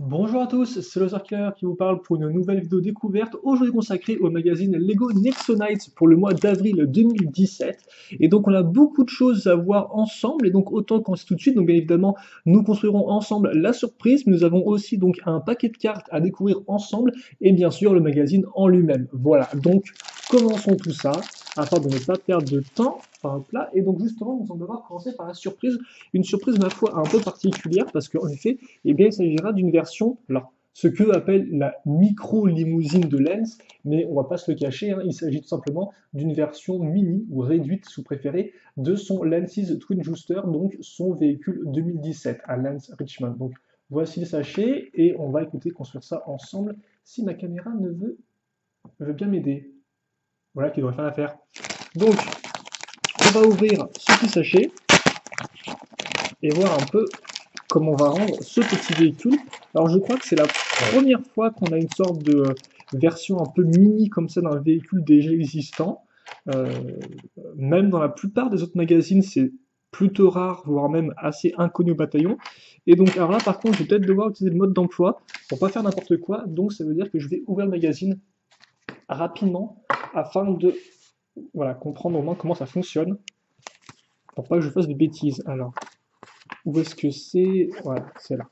Bonjour à tous, c'est le Circulaire qui vous parle pour une nouvelle vidéo découverte, aujourd'hui consacrée au magazine Lego Nexonites pour le mois d'avril 2017. Et donc on a beaucoup de choses à voir ensemble, et donc autant commencer tout de suite. Donc bien évidemment, nous construirons ensemble la surprise, mais nous avons aussi donc un paquet de cartes à découvrir ensemble, et bien sûr le magazine en lui-même. Voilà, donc commençons tout ça, afin de ne pas perdre de temps. Hop là, et donc justement, nous allons devoir commencer par la surprise, une surprise ma foi un peu particulière, parce qu'en effet, eh bien, il s'agira d'une version, alors, ce que appelle la micro-limousine de Lens, mais on va pas se le cacher, hein, il s'agit tout simplement d'une version mini ou réduite, sous préféré, de son Lance's Twin Juster, donc son véhicule 2017 à Lens Richmond. Donc voici le sachet et on va écouter construire ça ensemble si ma caméra veut bien m'aider. Voilà qui devrait faire l'affaire. Donc on va ouvrir ce petit sachet et voir un peu comment on va rendre ce petit véhicule. Alors je crois que c'est la première fois qu'on a une sorte de version un peu mini comme ça d'un véhicule déjà existant. Euh, Même dans la plupart des autres magazines, c'est plutôt rare, voire même assez inconnu au bataillon. Et donc, alors là, par contre, je vais peut-être devoir utiliser le mode d'emploi pour pas faire n'importe quoi. Donc, ça veut dire que je vais ouvrir le magazine rapidement afin de voilà, comprendre au moins comment ça fonctionne pour pas que je fasse de bêtises. Alors, où est-ce que c'est? Voilà, c'est là.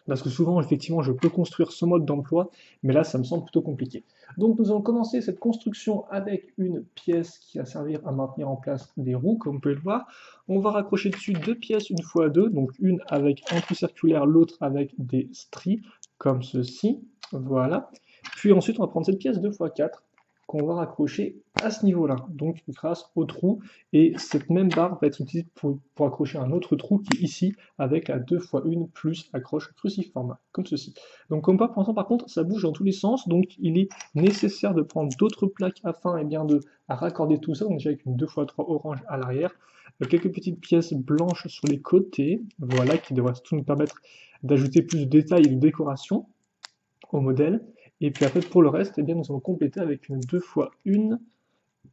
Parce que souvent, effectivement, je peux construire ce mode d'emploi, mais là, ça me semble plutôt compliqué. Donc, nous allons commencer cette construction avec une pièce qui va servir à maintenir en place des roues, comme vous pouvez le voir. On va raccrocher dessus deux pièces une fois deux, donc une avec un trou circulaire, l'autre avec des stries, comme ceci. Voilà. Puis ensuite, on va prendre cette pièce 2x4 qu'on va raccrocher à ce niveau-là, donc grâce au trou. Et cette même barre va être utilisée pour accrocher un autre trou qui est ici, avec la 2x1 plus accroche cruciforme, comme ceci. Donc comme pas pour l'instant, par contre, ça bouge dans tous les sens, donc il est nécessaire de prendre d'autres plaques afin bien, de raccorder tout ça, donc déjà avec une 2x3 orange à l'arrière, quelques petites pièces blanches sur les côtés, voilà, qui devraient tout nous permettre d'ajouter plus de détails et de décoration au modèle. Et puis après, pour le reste, bien, nous allons compléter avec une 2x1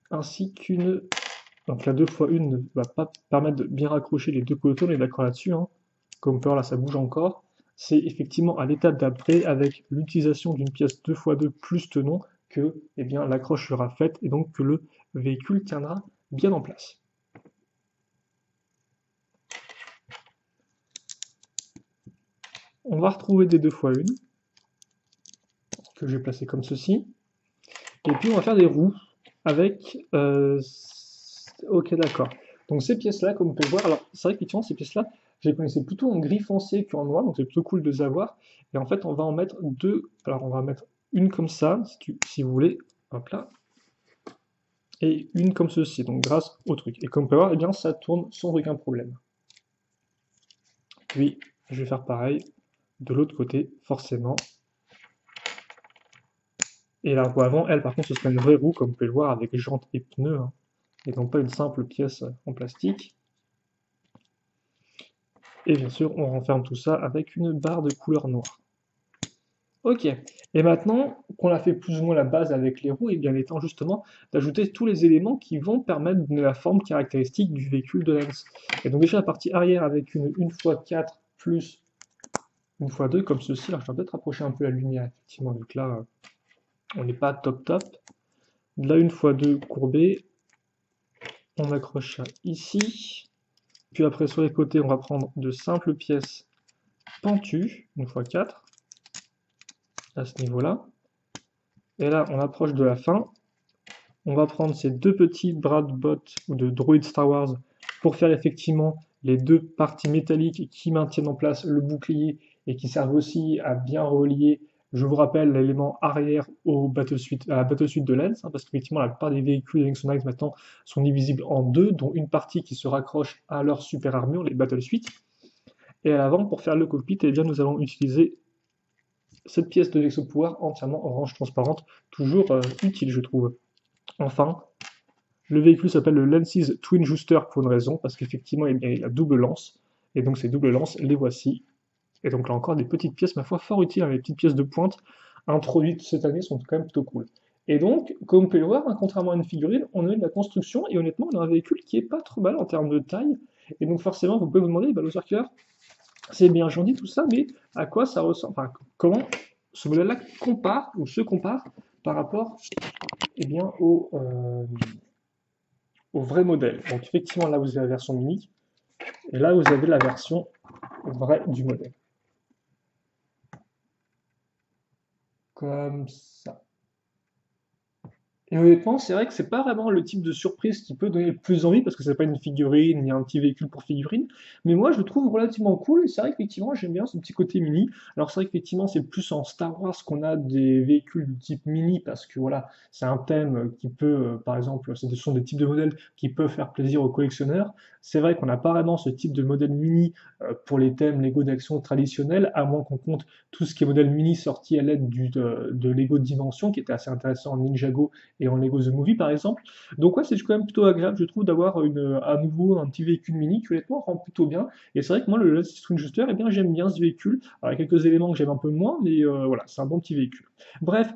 ainsi qu'une. Donc la 2x1 ne va pas permettre de bien raccrocher les deux côtés, on est d'accord là-dessus, hein. Comme on peut voir là, ça bouge encore. C'est effectivement à l'étape d'après, avec l'utilisation d'une pièce 2x2 plus tenon, que l'accroche sera faite et donc que le véhicule tiendra bien en place. On va retrouver des 2x1, que je vais placer comme ceci. Et puis on va faire des roues avec... ok, d'accord. Donc ces pièces-là, comme vous pouvez voir, alors c'est vrai qu'effectivement ces pièces-là, je les connaissais plutôt en gris foncé qu'en noir, donc c'est plutôt cool de les avoir. Et en fait, on va en mettre deux. Alors on va mettre une comme ça, si vous voulez, hop là, et une comme ceci, donc grâce au truc. Et comme vous pouvez voir, eh bien ça tourne sans aucun problème. Puis je vais faire pareil de l'autre côté, forcément. Et la roue avant, elle, par contre, ce serait une vraie roue, comme vous pouvez le voir, avec jantes et pneus, hein, et non pas une simple pièce en plastique. Et bien sûr, on renferme tout ça avec une barre de couleur noire. Ok, et maintenant qu'on a fait plus ou moins la base avec les roues, et bien il est temps justement d'ajouter tous les éléments qui vont permettre de donner la forme caractéristique du véhicule de Lens. Et donc déjà la partie arrière avec une 1x4 plus 1x2 comme ceci. Alors je vais peut-être rapprocher un peu la lumière, effectivement, vu que là on n'est pas top top. De la 1x2 courbée, on accroche ça ici. Puis après sur les côtés, on va prendre de simples pièces pentues, 1x4. À ce niveau-là. Et là, on approche de la fin. On va prendre ces deux petits bras de bot ou de droïde Star Wars pour faire effectivement les deux parties métalliques qui maintiennent en place le bouclier et qui servent aussi à bien relier, je vous rappelle, l'élément arrière à la battlesuite de Lens, hein, parce qu'effectivement la plupart des véhicules Nexonites maintenant sont divisibles en deux, dont une partie qui se raccroche à leur super armure, les battlesuites. Et à l'avant, pour faire le cockpit, eh bien, nous allons utiliser cette pièce de vaisseau pouvoir entièrement orange transparente, toujours utile je trouve. Enfin, le véhicule s'appelle le Lance's Twin Juster pour une raison, parce qu'effectivement il a double lance, et donc ces doubles lances, les voici. Et donc là encore des petites pièces, ma foi, fort utiles, hein, les petites pièces de pointe introduites cette année sont quand même plutôt cool. Et donc, comme vous pouvez le voir, hein, contrairement à une figurine, on a de la construction, et honnêtement, on a un véhicule qui est pas trop mal en termes de taille, et donc forcément, vous pouvez vous demander, bah, le circulaire, C'est bien gentil tout ça, mais à quoi ça ressemble? Enfin, comment ce modèle-là compare ou se compare par rapport eh bien, au vrai modèle. Donc effectivement, là vous avez la version mini, et là vous avez la version vraie du modèle. Comme ça. Et honnêtement, c'est vrai que c'est pas vraiment le type de surprise qui peut donner le plus envie, parce que c'est pas une figurine, ni un petit véhicule pour figurine, mais moi je le trouve relativement cool, et c'est vrai qu'effectivement j'aime bien ce petit côté mini. Alors c'est vrai qu'effectivement c'est plus en Star Wars qu'on a des véhicules du type mini, parce que voilà, c'est un thème qui peut, par exemple, ce sont des types de modèles qui peuvent faire plaisir aux collectionneurs. C'est vrai qu'on n'a pas vraiment ce type de modèle mini pour les thèmes Lego d'action traditionnels, à moins qu'on compte tout ce qui est modèle mini sorti à l'aide de Lego Dimension, qui était assez intéressant en Ninjago et en Lego The Movie par exemple. Donc ouais, c'est quand même plutôt agréable, je trouve, d'avoir à nouveau un petit véhicule mini qui honnêtement rend plutôt bien. Et c'est vrai que moi, le Lazy Swing Juster, eh bien j'aime bien ce véhicule. Alors, il y a quelques éléments que j'aime un peu moins, mais voilà, c'est un bon petit véhicule. Bref,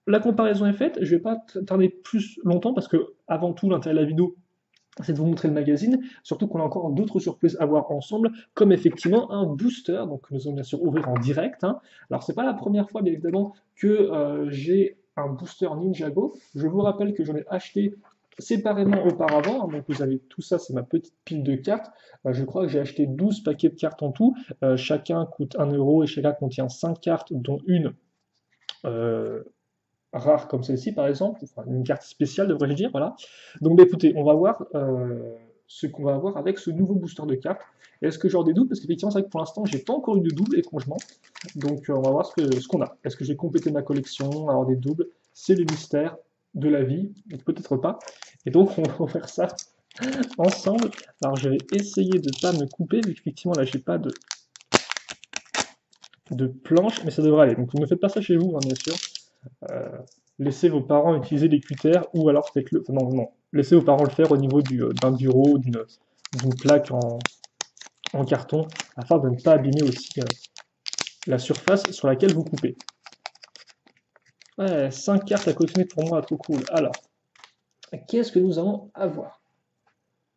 la comparaison est faite, je vais pas tarder plus longtemps parce que avant tout l'intérêt de la vidéo c'est de vous montrer le magazine, surtout qu'on a encore d'autres surprises à voir ensemble, comme effectivement un booster, donc que nous allons bien sûr ouvrir en direct, hein. Alors c'est pas la première fois bien évidemment que j'ai un booster Ninjago, je vous rappelle que j'en ai acheté séparément auparavant, hein. Donc vous avez tout ça, c'est ma petite pile de cartes. Je crois que j'ai acheté 12 paquets de cartes en tout. Chacun coûte 1 € et chacun contient 5 cartes, dont une euh, rare comme celle-ci par exemple, enfin une carte spéciale devrais-je dire, voilà. Donc bah, écoutez, on va voir ce qu'on va avoir avec ce nouveau booster de cartes. Est-ce que j'aurai des doubles? Parce qu'effectivement, c'est vrai que pour l'instant, j'ai pas encore eu de double, étrangement. Donc on va voir ce qu'on a. Est-ce que j'ai complété ma collection, avoir des doubles? C'est le mystère de la vie, ou peut-être pas. Et donc on va faire ça ensemble. Alors je vais essayer de pas me couper, vu qu'effectivement là j'ai pas de planche, mais ça devrait aller. Donc ne faites pas ça chez vous, hein, bien sûr. Euh, Laissez vos parents utiliser les cutters ou alors faites-le. Enfin, non, non. Laissez vos parents le faire au niveau d'un bureau ou d'une plaque en carton afin de ne pas abîmer aussi la surface sur laquelle vous coupez. Ouais, 5 cartes à collectionner pour moi, trop cool. Alors, qu'est-ce que nous allons avoir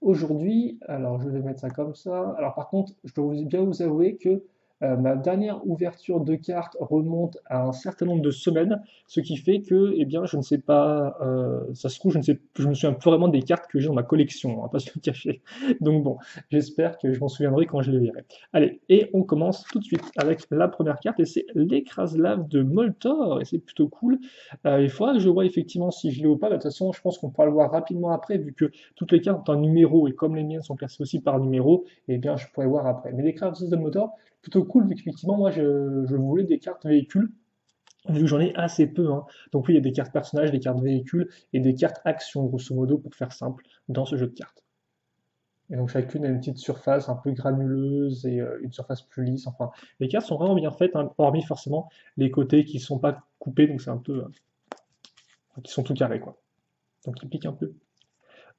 aujourd'hui? Alors, je vais mettre ça comme ça. Alors, par contre, je dois bien vous avouer que ma dernière ouverture de cartes remonte à un certain nombre de semaines, ce qui fait que, eh bien, je ne sais pas, ça se trouve, je me souviens plus vraiment des cartes que j'ai dans ma collection, on va pas se le cacher. Donc bon, j'espère que je m'en souviendrai quand je les verrai. Allez, et on commence tout de suite avec la première carte, et c'est l'écrase-lave de Moltor, et c'est plutôt cool. Il faudra que je vois effectivement si je l'ai ou pas. De toute façon, je pense qu'on pourra le voir rapidement après, vu que toutes les cartes ont un numéro, et comme les miennes sont classées aussi par numéro, eh bien, je pourrais voir après. Mais l'écrase de Moltor, plutôt cool, vu qu'effectivement, moi, je voulais des cartes véhicules, vu que j'en ai assez peu, hein. Donc oui, il y a des cartes personnages, des cartes véhicules, et des cartes actions, grosso modo, pour faire simple, dans ce jeu de cartes. Et donc chacune a une petite surface un peu granuleuse et une surface plus lisse. Enfin, les cartes sont vraiment bien faites, hein, hormis forcément les côtés qui ne sont pas coupés, donc c'est un peu... qui sont tout carrés, quoi. Donc ils piquent un peu.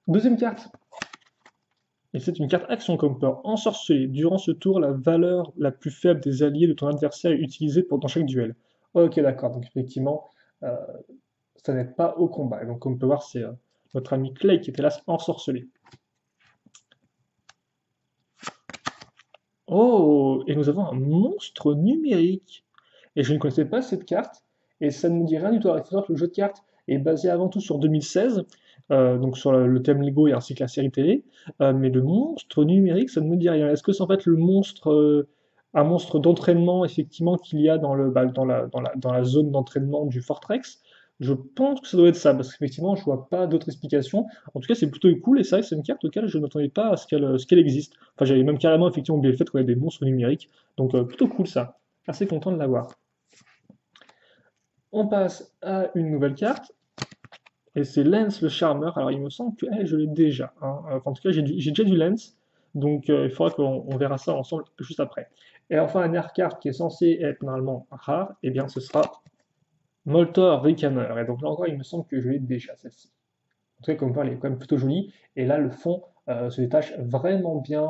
Deuxième carte, et c'est une carte action comme peut ensorceler. Durant ce tour, la valeur la plus faible des alliés de ton adversaire est utilisée dans chaque duel. Ok, d'accord, donc effectivement, euh, ça n'aide pas au combat. Et donc, comme on peut voir, c'est notre ami Clay qui était là ensorcelé. Oh, et nous avons un monstre numérique. Et je ne connaissais pas cette carte, et ça ne me dit rien du tout. Alors, il faut savoir que le jeu de cartes est basé avant tout sur 2016, donc sur le thème Lego et ainsi que la série télé. Mais le monstre numérique, ça ne me dit rien. Est-ce que c'est en fait le monstre, un monstre d'entraînement, effectivement, qu'il y a dans la zone d'entraînement du Fortrex? Je pense que ça doit être ça, parce qu'effectivement, je vois pas d'autres explications. En tout cas, c'est plutôt cool, et c'est vrai que c'est une carte auquel je ne m'attendais pas à ce qu'elle existe. Enfin, j'avais même carrément effectivement oublié le fait qu'on ait des monstres numériques, donc plutôt cool ça. Assez content de l'avoir. On passe à une nouvelle carte, et c'est Lance le Charmeur. Alors, il me semble que je l'ai déjà, hein. Enfin, en tout cas, j'ai déjà du Lance, donc il faudra qu'on verra ça ensemble juste après. Et enfin, la dernière carte qui est censée être normalement rare, eh bien, ce sera Moltor Ricaner. Et donc là encore, il me semble que je l'ai déjà, celle-ci. En tout cas, comme vous voyez, elle est quand même plutôt jolie. Et là, le fond se détache vraiment bien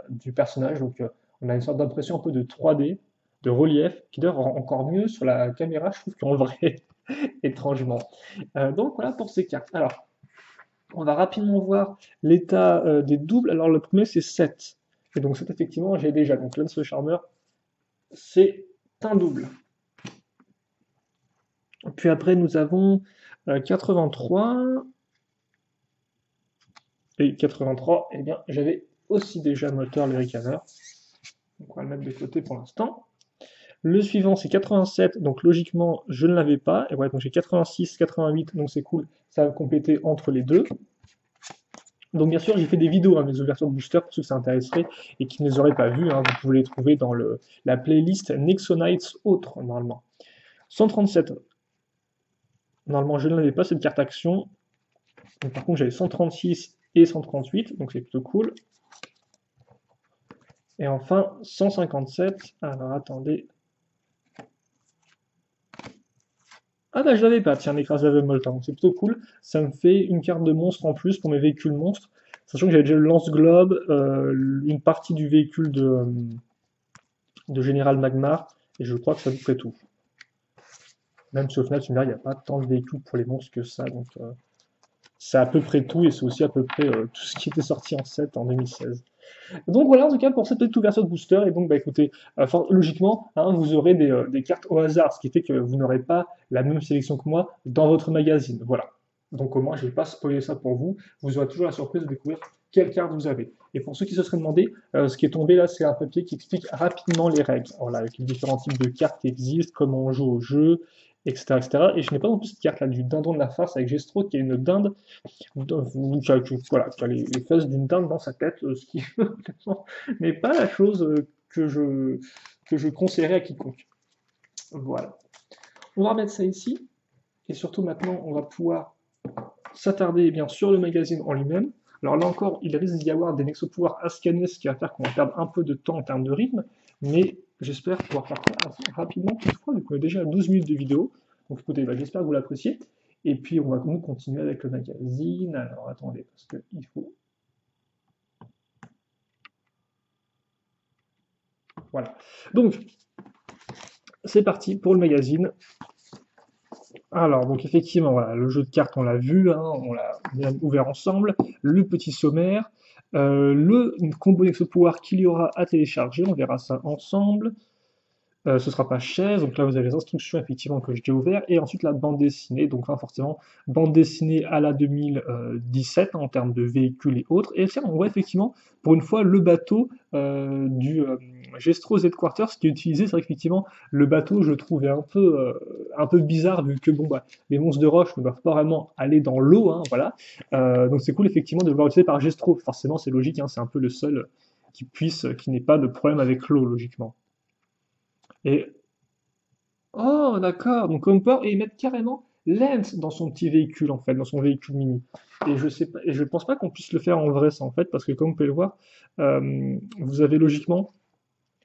du personnage. Donc, on a une sorte d'impression un peu de 3D, de relief, qui d'ailleurs rend encore mieux sur la caméra, je trouve, qu'en vrai, étrangement. Donc, voilà pour ces cartes. Alors, on va rapidement voir l'état des doubles. Alors, le premier, c'est 7. Et donc, c'est effectivement, j'ai déjà. Donc, Lance le Charmeur, c'est un double. Puis après, nous avons 83. Et 83, eh bien, j'avais aussi déjà moteur Lyric Hammer. Donc, on va le mettre de côté pour l'instant. Le suivant, c'est 87, donc logiquement, je ne l'avais pas. Et ouais, donc j'ai 86, 88, donc c'est cool, ça va compléter entre les deux. Donc bien sûr, j'ai fait des vidéos, hein, mes ouvertures de booster, pour ceux que ça intéresserait et qui ne les auraient pas vues. Hein, vous pouvez les trouver dans la playlist Nexonites autres, normalement. 137, normalement, je ne l'avais pas, cette carte action. Donc, par contre, j'avais 136 et 138, donc c'est plutôt cool. Et enfin, 157, alors attendez. Ah bah je l'avais pas, tiens, l'écrase lave molten, c'est plutôt cool. Ça me fait une carte de monstre en plus pour mes véhicules monstres. Sachant que j'avais déjà le lance-globe, une partie du véhicule de Général Magmar, et je crois que ça vous ferait tout. Même si au final, tu me dis, il n'y a pas tant de véhicules pour les monstres que ça, donc c'est à peu près tout, et c'est aussi à peu près tout ce qui était sorti en 7 en 2016. Donc voilà en tout cas pour cette petite ouverture de booster, et donc bah écoutez, logiquement, hein, vous aurez des cartes au hasard, ce qui fait que vous n'aurez pas la même sélection que moi dans votre magazine, voilà. Donc au moins je ne vais pas spoiler ça pour vous, vous aurez toujours la surprise de découvrir quelle carte vous avez. Et pour ceux qui se seraient demandé, ce qui est tombé là, c'est un papier qui explique rapidement les règles, voilà, avec les différents types de cartes qui existent, comment on joue au jeu, etc. etc. Et je n'ai pas non plus cette carte là du dindon de la farce avec Gestro qui est une dinde voilà, qui a les fesses d'une dinde dans sa tête, ce qui n'est pas la chose que je conseillerais à quiconque. Voilà. On va remettre ça ici, et surtout maintenant, on va pouvoir s'attarder eh bien sur le magazine en lui-même. Alors là encore, il risque d'y avoir des nexo-pouvoirs à scanner, ce qui va faire qu'on va perdre un peu de temps en termes de rythme, mais j'espère pouvoir faire ça assez rapidement toutefois, vu qu'on est déjà à 12 minutes de vidéo. Donc écoutez, bah, j'espère que vous l'appréciez. Et puis on va donc continuer avec le magazine. Alors attendez, parce qu'il faut... Voilà. Donc, c'est parti pour le magazine. Alors, donc effectivement, voilà, le jeu de cartes, on l'a vu, hein, on l'a bien ouvert ensemble. Le petit sommaire, le combo Nexo pouvoir qu'il y aura à télécharger, on verra ça ensemble. Ce sera pas cher, donc là vous avez les instructions effectivement que j'ai ouvert, et ensuite la bande dessinée, donc hein, forcément bande dessinée à la 2017 hein, en termes de véhicules et autres, et tiens, on voit effectivement pour une fois le bateau du Gestro Z-Quarters qui est utilisé. C'est vrai qu'effectivement le bateau je le trouvais un peu bizarre vu que bon bah les monstres de roche ne doivent pas vraiment aller dans l'eau, hein, voilà. Donc c'est cool effectivement de le voir utilisé par Gestro, forcément c'est logique, hein, c'est un peu le seul qui n'ait pas de problème avec l'eau logiquement. Et oh, d'accord. Donc on peut et mettre carrément Lens dans son petit véhicule en fait, dans son véhicule mini. Et je sais pas, et je pense pas qu'on puisse le faire en vrai ça en fait, parce que comme vous pouvez le voir, vous avez logiquement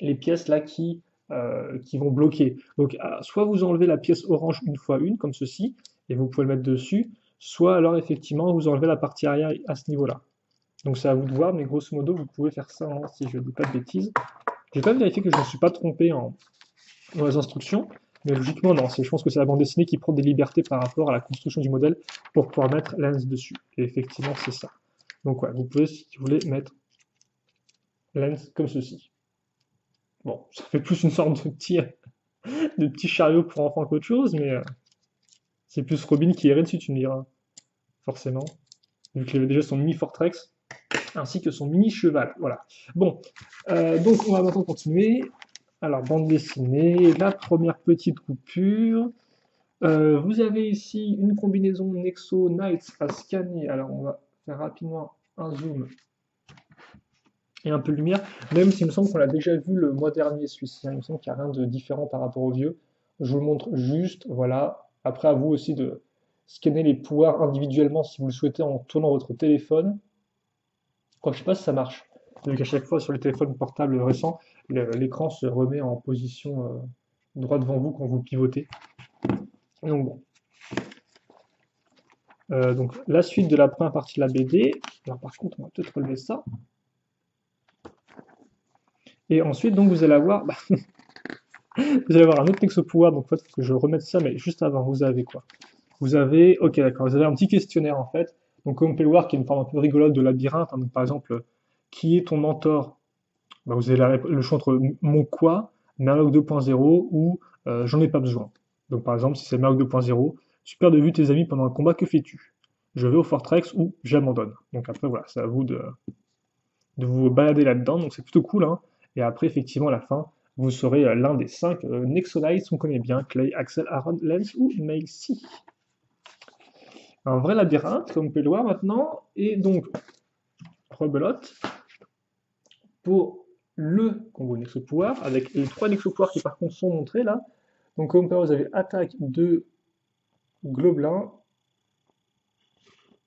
les pièces là qui vont bloquer. Donc soit vous enlevez la pièce orange une fois une comme ceci, et vous pouvez le mettre dessus, soit alors effectivement vous enlevez la partie arrière à ce niveau-là. Donc c'est à vous de voir, mais grosso modo vous pouvez faire ça hein, si je ne dis pas de bêtises. J'ai quand même vérifié que je ne me suis pas trompé dans les instructions. Mais logiquement, non, je pense que c'est la bande dessinée qui prend des libertés par rapport à la construction du modèle pour pouvoir mettre Lens dessus. Et effectivement, c'est ça. Donc ouais, vous pouvez, si vous voulez, mettre Lens comme ceci. Bon, ça fait plus une sorte de petit chariot pour enfants qu'autre chose, mais c'est plus Robin qui irait dessus, tu me diras. Forcément. Vu qu'il avait déjà son mini Fortrex, ainsi que son mini cheval. Voilà. Bon, donc on va maintenant continuer. Alors, bande dessinée, la première petite coupure. Vous avez ici une combinaison Nexo Knights à scanner. Alors, on va faire rapidement un zoom et un peu de lumière, même s'il me semble qu'on l'a déjà vu le mois dernier, celui-ci. Hein. Il me semble qu'il n'y a rien de différent par rapport au vieux. Je vous le montre juste, voilà. Après, à vous aussi de scanner les pouvoirs individuellement si vous le souhaitez en tournant votre téléphone. Quoi, je sais pas si ça marche. Vu qu'à chaque fois sur les téléphones portables récents, l'écran se remet en position droit devant vous quand vous pivotez. Donc bon. Donc la suite de la première partie de la BD. Alors par contre, on va peut-être relever ça. Et ensuite, donc vous allez avoir, vous allez avoir un autre texte au pouvoir. Donc en fait, il faut que je remette ça, mais juste avant, vous avez quoi? Vous avez, ok, d'accord, vous avez un petit questionnaire en fait. Donc comme on peut le voir, qui est une forme un peu rigolote de labyrinthe. Hein. Donc par exemple, qui est ton mentor bah, vous avez le choix entre mon quoi, Merloc 2.0 ou j'en ai pas besoin. Donc par exemple, si c'est Merloc 2.0, tu perds de vue tes amis pendant un combat, que fais-tu? Je vais au Fortrex ou j'abandonne. Donc après, voilà, c'est à vous de vous balader là-dedans, donc c'est plutôt cool, hein. Et après, effectivement, à la fin, vous serez l'un des 5 Nexolites qu'on connaît bien, Clay, Axel, Aaron, Lance ou Macy. Un vrai labyrinthe, comme on peut le voir maintenant, et donc, rebelote, pour le combo Nexo-Pouvoir, avec les 3 Nexo-Pouvoirs qui par contre sont montrés là. Donc comme on peut voir, vous avez attaque de Globelin,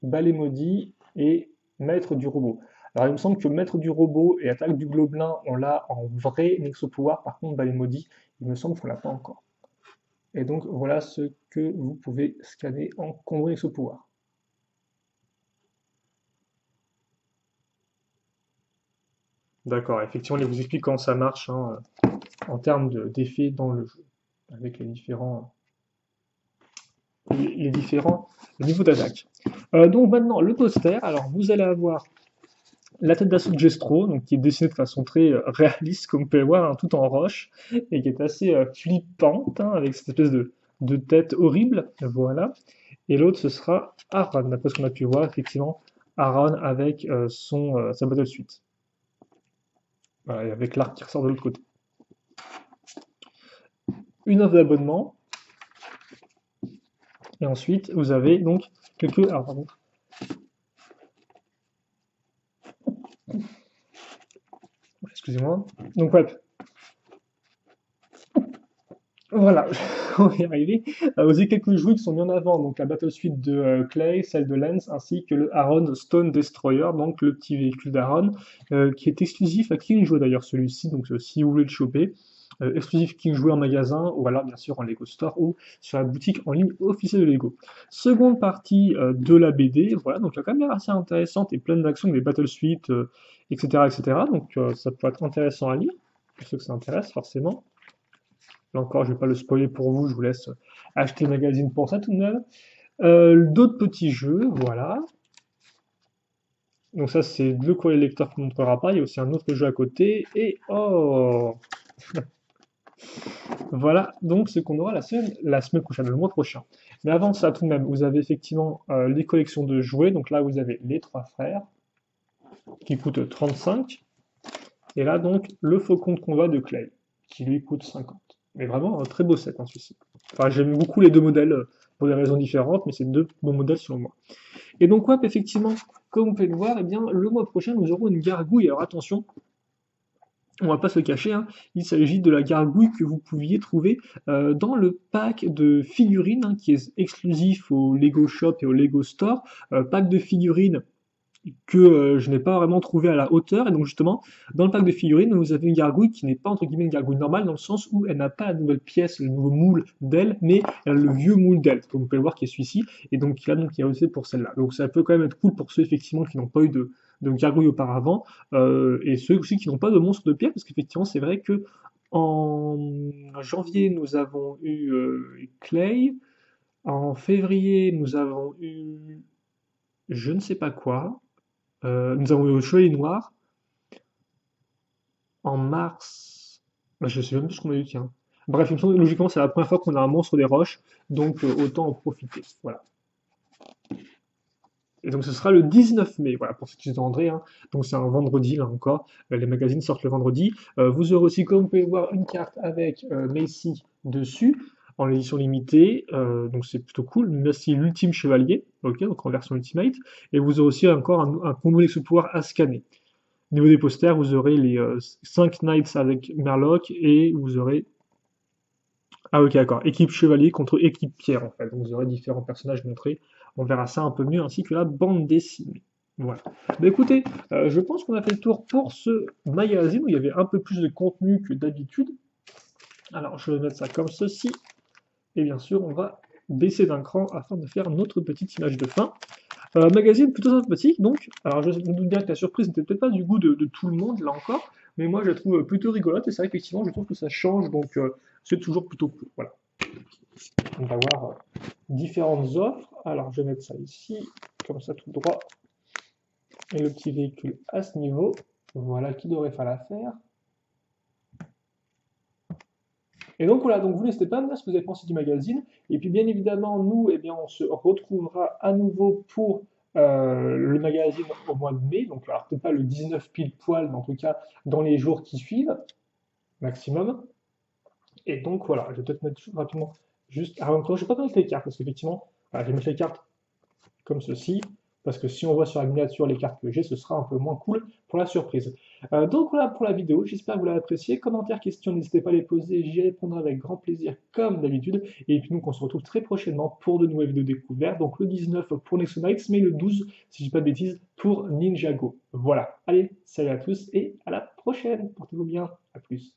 Balai Maudit et Maître du Robot. Alors il me semble que Maître du Robot et attaque du Globelin, on l'a en vrai Nexo-Pouvoir, par contre Balai Maudit, il me semble qu'on l'a pas encore. Et donc voilà ce que vous pouvez scanner en combo Nexo-Pouvoir. D'accord, effectivement, il vous explique comment ça marche, hein, en termes d'effets dans le jeu, avec les différents niveaux d'attaque. Donc maintenant, le poster, alors vous allez avoir la tête d'assaut de Gestro, donc qui est dessinée de façon très réaliste, comme vous pouvez le voir, hein, tout en roche, et qui est assez flippante, hein, avec cette espèce de tête horrible, voilà. Et l'autre, ce sera Aaron, d'après ce qu'on a pu voir, effectivement, Aaron avec sa battle suite. Voilà, et avec l'arc qui ressort de l'autre côté. Une offre d'abonnement, et ensuite, vous avez donc quelques... Alors, pardon. Excusez-moi. Donc, ouais. Voilà, on va y arriver. Vous avez quelques jouets qui sont mis en avant, donc la Battle Suite de Clay, celle de Lance, ainsi que le Aaron Stone Destroyer, donc le petit véhicule d'Aaron, qui est exclusif à King Jouet d'ailleurs celui-ci, donc si vous voulez le choper, exclusif King Jouet en magasin, ou alors bien sûr en Lego Store, ou sur la boutique en ligne officielle de Lego. Seconde partie de la BD, voilà, donc la quand même assez intéressante et pleine d'actions, des Battle Suite, etc., etc., donc ça peut être intéressant à lire, pour ceux que ça intéresse forcément. Là encore, je ne vais pas le spoiler pour vous, je vous laisse acheter le magazine pour ça tout de même. D'autres petits jeux, voilà. Donc ça, c'est le courrier lecteur qu'on ne montrera pas. Il y a aussi un autre jeu à côté. Et oh, voilà donc ce qu'on aura la semaine prochaine, le mois prochain. Mais avant ça, tout de même, vous avez effectivement les collections de jouets. Donc là, vous avez les 3 frères, qui coûtent 35. Et là, donc, le faucon de combat de Clay, qui lui coûte 50. Mais vraiment un très beau set, hein, celui-ci. Enfin, j'aime beaucoup les deux modèles pour des raisons différentes, mais c'est deux bons modèles selon moi. Et donc, ouais, effectivement, comme vous pouvez le voir, eh bien, le mois prochain, nous aurons une gargouille. Alors attention, on va pas se le cacher, hein, il s'agit de la gargouille que vous pouviez trouver dans le pack de figurines, hein, qui est exclusif au Lego Shop et au Lego Store. Pack de figurines que je n'ai pas vraiment trouvé à la hauteur. Et donc justement, dans le pack de figurines, vous avez une gargouille qui n'est pas entre guillemets une gargouille normale, dans le sens où elle n'a pas la nouvelle pièce, le nouveau moule d'elle, mais elle a le vieux moule d'elle, comme vous pouvez le voir qui est celui-ci, et donc là donc il y a aussi pour celle-là. Donc ça peut quand même être cool pour ceux effectivement qui n'ont pas eu de gargouille auparavant, et ceux aussi qui n'ont pas de monstre de pierre, parce qu'effectivement c'est vrai que en janvier nous avons eu Clay, en février nous avons eu je ne sais pas quoi, nous avons eu le Chevalier Noir en mars. Bah, je sais même plus ce qu'on a eu, tiens. Bref, il me semble que logiquement, c'est la première fois qu'on a un monstre des roches, donc autant en profiter. Voilà. Et donc ce sera le 19 mai, voilà, pour ceux qui se demandraient, hein. Donc c'est un vendredi, là encore. Les magazines sortent le vendredi. Vous aurez aussi, comme vous pouvez le voir, une carte avec Macy dessus, en édition limitée. Donc c'est plutôt cool. Macy l'ultime chevalier, ok, donc en version ultimate. Et vous aurez aussi encore un combo de pouvoir à scanner. Au niveau des posters, vous aurez les 5 Knights avec Merloc et vous aurez. Ah, ok, d'accord. Équipe chevalier contre équipe pierre, en fait. Donc vous aurez différents personnages montrés. On verra ça un peu mieux, ainsi que la bande dessinée. Voilà. Bah écoutez, je pense qu'on a fait le tour pour ce magazine où il y avait un peu plus de contenu que d'habitude. Alors je vais mettre ça comme ceci. Et bien sûr, on va baisser d'un cran afin de faire notre petite image de fin. Magazine plutôt sympathique, donc. Alors je me doute bien que la surprise n'était peut-être pas du goût de tout le monde, là encore, mais moi je la trouve plutôt rigolote, et c'est vrai qu'effectivement je trouve que ça change, donc c'est toujours plutôt cool. Voilà. On va voir différentes offres. Alors je vais mettre ça ici, comme ça tout droit, et le petit véhicule à ce niveau. Voilà qui devrait faire l'affaire. Et donc voilà, donc vous n'hésitez pas à me dire ce que vous avez pensé du magazine. Et puis bien évidemment, nous, eh bien, on se retrouvera à nouveau pour le magazine au mois de mai. Donc alors peut-être pas le 19 pile poil, mais en tout cas dans les jours qui suivent, maximum. Et donc voilà, je vais peut-être mettre rapidement juste. Alors encore, je ne vais pas mettre les cartes, parce qu'effectivement, voilà, je vais mettre les cartes comme ceci, parce que si on voit sur la miniature les cartes que j'ai, ce sera un peu moins cool pour la surprise. Donc voilà pour la vidéo, j'espère que vous l'avez apprécié. Commentaires, questions, n'hésitez pas à les poser, j'y répondrai avec grand plaisir comme d'habitude. Et puis nous, on se retrouve très prochainement pour de nouvelles vidéos découvertes. Donc le 19 pour Nexo Knights, mais le 12, si je dis pas de bêtises, pour Ninjago. Voilà, allez, salut à tous et à la prochaine. Portez-vous bien, à plus.